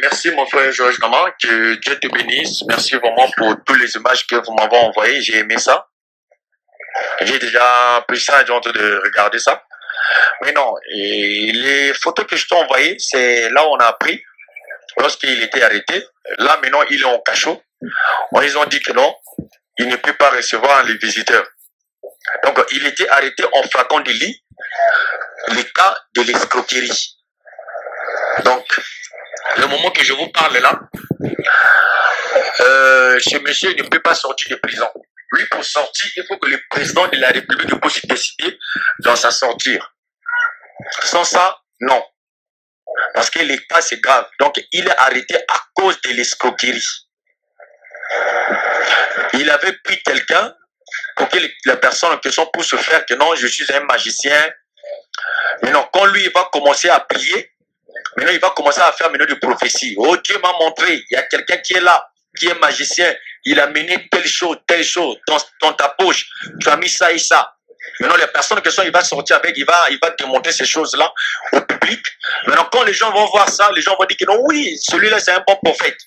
Merci mon frère Georges Nama, que Dieu te bénisse. Merci vraiment pour toutes les images que vous m'avez envoyées. J'ai aimé ça. J'ai déjà pris ça et j'ai honte de regarder ça. Mais non, et les photos que je t'ai envoyées, c'est là où on a appris, lorsqu'il était arrêté. Là maintenant, il est en cachot. Ils ont dit que non, il ne peut pas recevoir les visiteurs. Donc, il était arrêté en flagrant délit, le cas de l'escroquerie. Donc, le moment que je vous parle là, ce monsieur ne peut pas sortir de prison. Lui, pour sortir, il faut que le président de la République puisse décider dans sa sortie. Sans ça, non. Parce que le cas, c'est grave. Donc, il est arrêté à cause de l'escroquerie. Il avait pris quelqu'un pour que la personne en question puisse se faire que non, je suis un magicien. Mais non, quand lui, il va commencer à prier, maintenant, il va commencer à faire maintenant des prophéties. Oh, Dieu m'a montré, il y a quelqu'un qui est là, qui est magicien. Il a mené telle chose, dans ta poche. Tu as mis ça et ça. Maintenant, les personnes qui sont, il va sortir avec, il va démontrer ces choses-là au public. Maintenant, quand les gens vont voir ça, les gens vont dire que non, oui, celui-là, c'est un bon prophète.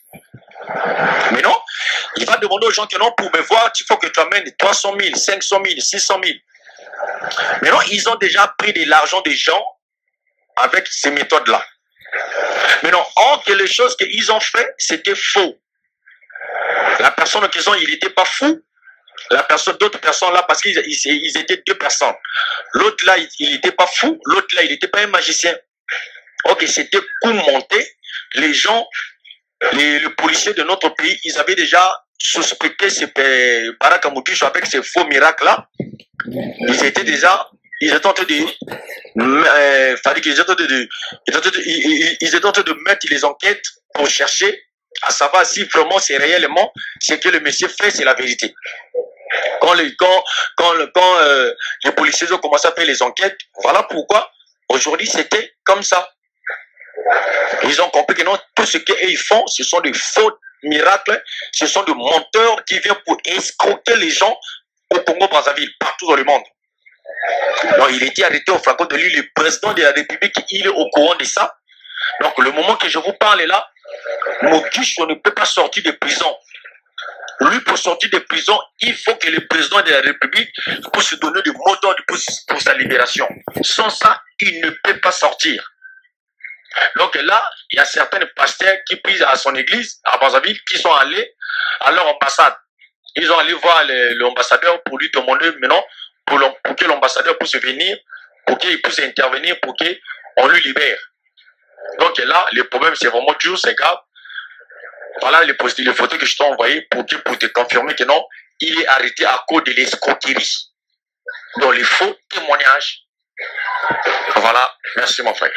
Mais non, il va demander aux gens que non, pour me voir, il faut que tu amènes 300 000, 500 000, 600 000. Mais non, ils ont déjà pris de l'argent des gens avec ces méthodes-là. Mais non, or que les choses qu'ils ont fait, c'était faux. La personne en question, il n'était pas fou. D'autres personnes là, parce qu'ils étaient deux personnes. L'autre là, il n'était pas fou. L'autre là, il n'était pas un magicien. Ok, c'était coup monté. Les gens, les policiers de notre pays, ils avaient déjà suspecté ce Barak Moukichou avec ces faux miracles là. Ils étaient en train de mettre les enquêtes pour chercher à savoir si vraiment c'est réellement ce que le monsieur fait, c'est la vérité. Quand les policiers ont commencé à faire les enquêtes, voilà pourquoi aujourd'hui c'était comme ça. Ils ont compris que non, tout ce qu'ils font, ce sont des faux miracles, ce sont des menteurs qui viennent pour escroquer les gens au Congo-Brazzaville, partout dans le monde. Donc, il était arrêté au flagrant délit. Le président de la République, il est au courant de ça. Donc, le moment que je vous parle là, Moukichou ne peut pas sortir de prison. Lui, pour sortir de prison, il faut que le président de la République puisse se donner du mot d'ordre pour sa libération. Sans ça, il ne peut pas sortir. Donc là, il y a certains pasteurs qui prient à son église, à Brazzaville, qui sont allés à leur ambassade. Ils sont allés voir l'ambassadeur pour lui demander maintenant, pour que l'ambassadeur puisse venir, pour qu'il puisse intervenir, pour qu'on lui libère. Donc là, le problème, c'est vraiment toujours, c'est grave. Voilà les photos que je t'ai envoyées pour te confirmer que non, il est arrêté à cause de l'escroquerie. Donc les faux témoignages. Voilà, merci mon frère.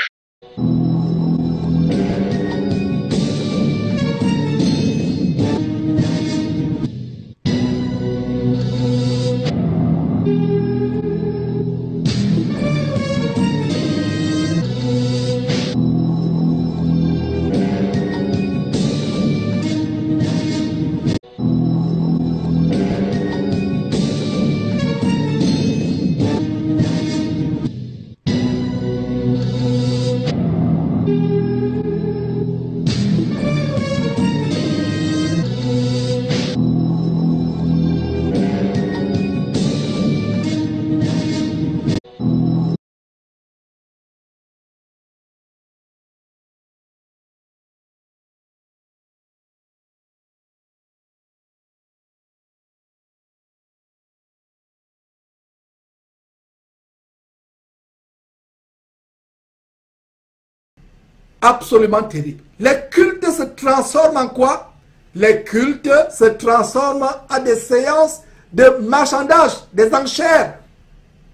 Absolument terrible. Les cultes se transforment en quoi? Les cultes se transforment en des séances de marchandage, des enchères.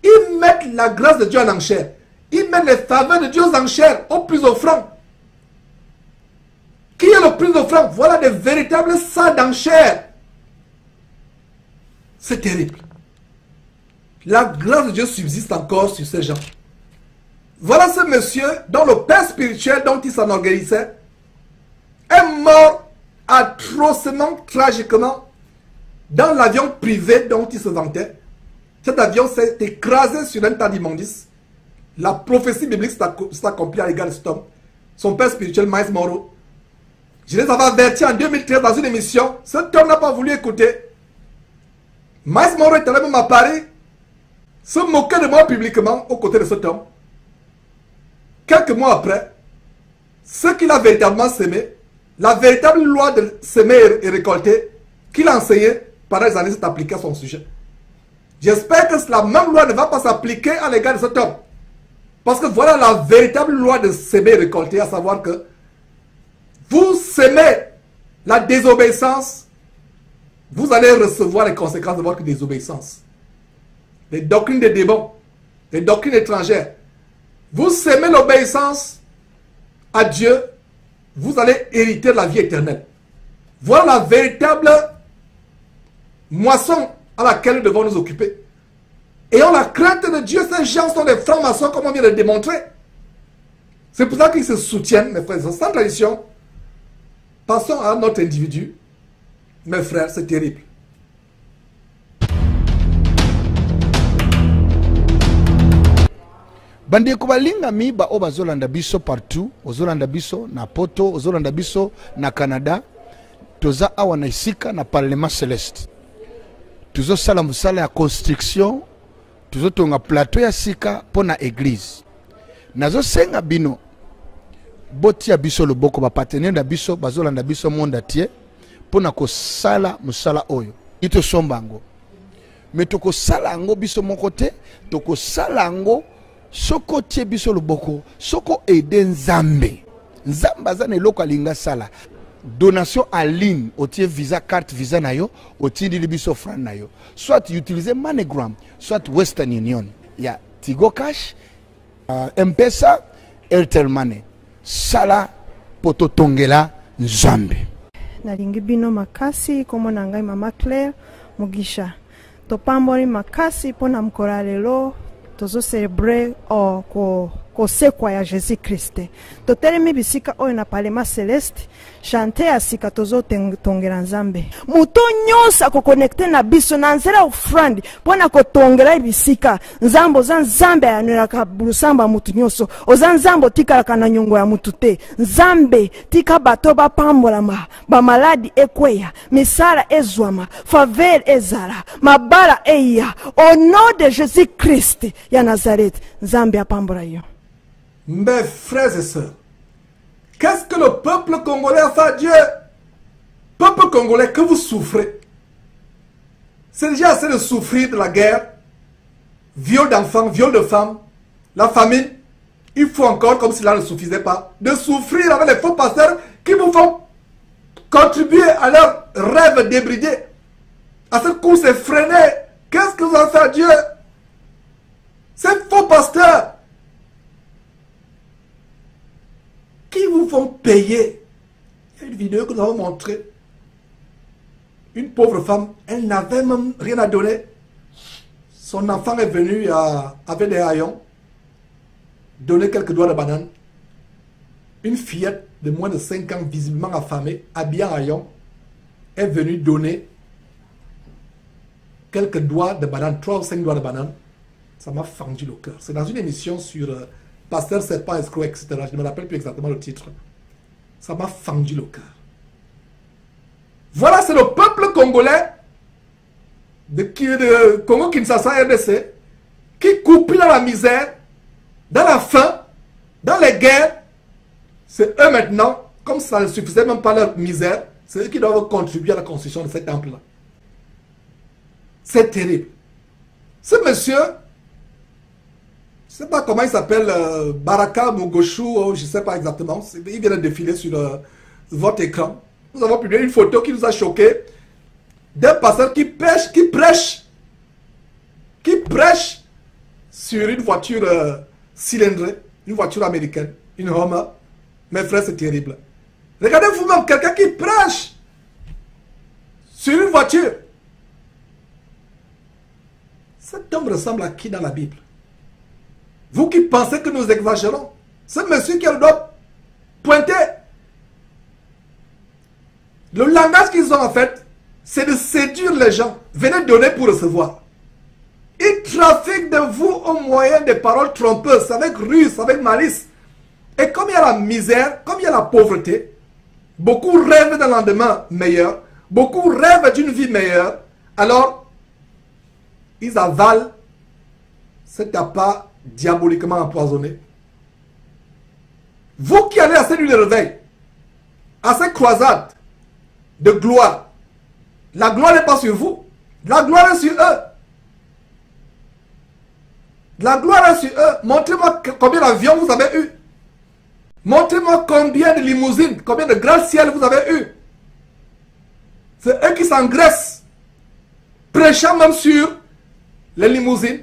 Ils mettent la grâce de Dieu en enchère. Ils mettent les faveurs de Dieu en enchère, au plus offrant. Qui est le plus offrant? Voilà des véritables salles d'enchères. C'est terrible. La grâce de Dieu subsiste encore sur ces gens. Voilà ce monsieur dont le père spirituel dont il s'enorgueillissait est mort atrocement, tragiquement dans l'avion privé dont il se vantait. Cet avion s'est écrasé sur un tas d'immondices. La prophétie biblique s'est accomplie à l'égard de cet homme. Son père spirituel, Maïs Moro, Je les avais avertis en 2013 dans une émission. Cet homme n'a pas voulu écouter. Miles Monroe est allé même à Paris se moquer de moi publiquement aux côtés de cet homme. Quelques mois après, ce qu'il a véritablement sémé, la véritable loi de s'aimer et récolter qu'il a enseigné pendant les années s'est appliquée à son sujet. J'espère que la même loi ne va pas s'appliquer à l'égard de cet homme. Parce que voilà la véritable loi de s'aimer et récolter, à savoir que vous s'aimez la désobéissance, vous allez recevoir les conséquences de votre désobéissance. Les doctrines des démons, les doctrines étrangères. Vous s'aimez l'obéissance à Dieu, vous allez hériter de la vie éternelle. Voilà la véritable moisson à laquelle nous devons nous occuper. Ayons la crainte de Dieu. Ces gens sont des francs-maçons, comme on vient de le démontrer. C'est pour ça qu'ils se soutiennent, mes frères. Sans tradition, passons à notre individu. Mes frères, c'est terrible. Bandeko balinga mi ba o bazolanda biso partout, ozolanda biso na poto, ozolanda biso na Canada, toza awa na isika na Parlement Céleste. Tuzo sala musala ya construction, tuzo tonga plateau ya sika pona église. Nazo senga bino boti ya biso loboko ba partenaire na biso bazolanda biso monde atier pona ko sala musala oyo. Ito sombango. Mais toko sala ngo biso moko te, toko sala ngo soko tie biso loboko, soko ede nzambe. Nzamba za ne loko alinga sala. Donation en ligne, otie visa, carte visa na yo, otie di biso franc na yo. Soit utiliser MoneyGram, soit Western Union. Ya Tigo Cash, M-Pesa, Airtel Money. Sala poto tongela nzambe. Nalingi bino makasi komo na ngai Mama Claire Mugisha. Topamboli makasi pona mkora lelo tozo celebre ko sekwa ya Jésus Christ. Totelemi bisika oyo na Parlement Céleste, chante ya sika tozo tongela nzambe. Muto nyosa ko connecte na biso na nzela ofrandi pona ko tongela bisika. Nzambo za nzambe ya ka busamba mutu nyoso. Oza nzambo tika kana nyongo ya mutu te. Nzambe tika bato ba pambola ba maladi ekweya, misala ezwama, faveur ezala, mabala eya. Au nom de Jésus Christ ya Nazareth, nzambe apambola yo. Mes frères et sœurs, qu'est-ce que le peuple congolais a fait à Dieu? Peuple congolais, que vous souffrez. C'est déjà assez de souffrir de la guerre, viol d'enfants, viol de femmes, la famine. Il faut encore, comme cela ne suffisait pas, de souffrir avec les faux pasteurs qui vous font contribuer à leurs rêves débridés, à cette course effrénée. Qu'est-ce que vous avez fait à Dieu? Ces faux pasteurs qui vous font payer. Il y a une vidéo que nous avons montrée. Une pauvre femme, elle n'avait même rien à donner. Son enfant est venu avec des haillons, donner quelques doigts de banane. Une fillette de moins de 5 ans, visiblement affamée, habillée en haillons, est venue donner quelques doigts de banane, 3 ou 5 doigts de banane. Ça m'a fendu le cœur. C'est dans une émission sur Pasteur Serpent Escroc, etc. Je ne me rappelle plus exactement le titre. Ça m'a fendu le cœur. Voilà, c'est le peuple congolais de Congo Kinshasa RDC qui coupe dans la misère, dans la faim, dans les guerres. C'est eux maintenant, comme ça ne suffisait même pas leur misère, c'est eux qui doivent contribuer à la construction de ce temple-là. C'est terrible. Ce monsieur, je ne sais pas comment il s'appelle, Baraka Mogoshu, je ne sais pas exactement. Il vient de défiler sur votre écran. Nous avons publié une photo qui nous a choqués d'un pasteur qui prêche sur une voiture cylindrée, une voiture américaine, une Hummer. Mes frères, c'est terrible. Regardez vous-même quelqu'un qui prêche sur une voiture. Cet homme ressemble à qui dans la Bible? Vous qui pensez que nous exagérons, ce monsieur qui a le doigt pointé. Le langage qu'ils ont en fait, c'est de séduire les gens. Venez donner pour recevoir. Ils trafiquent de vous au moyen des paroles trompeuses, avec ruse, avec malice. Et comme il y a la misère, comme il y a la pauvreté, Beaucoup rêvent d'un lendemain meilleur. Beaucoup rêvent d'une vie meilleure. Alors, ils avalent cet appât diaboliquement empoisonné. Vous qui allez à cette nuit de réveil, à cette croisade de gloire, la gloire n'est pas sur vous. La gloire est sur eux. La gloire est sur eux. Montrez-moi combien d'avions vous avez eu. Montrez-moi combien de limousines, combien de gratte-ciel vous avez eu. C'est eux qui s'engraissent, prêchant même sur les limousines.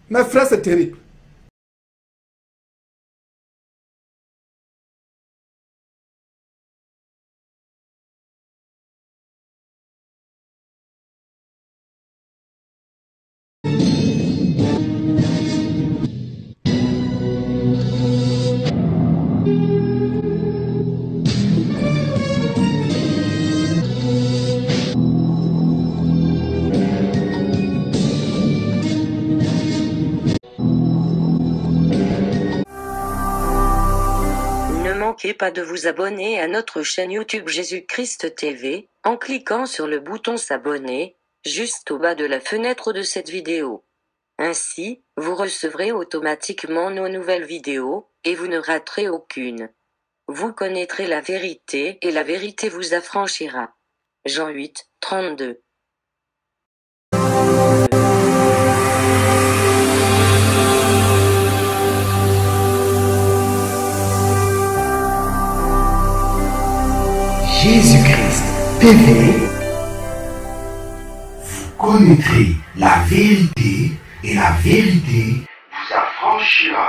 Mes frères, c'est terrible. Ne manquez pas de vous abonner à notre chaîne YouTube Jésus-Christ TV, en cliquant sur le bouton s'abonner, juste au bas de la fenêtre de cette vidéo. Ainsi, vous recevrez automatiquement nos nouvelles vidéos, et vous ne raterez aucune. Vous connaîtrez la vérité et la vérité vous affranchira. Jean 8, 32. Jésus-Christ TV, vous connaîtrez la vérité et la vérité vous affranchira.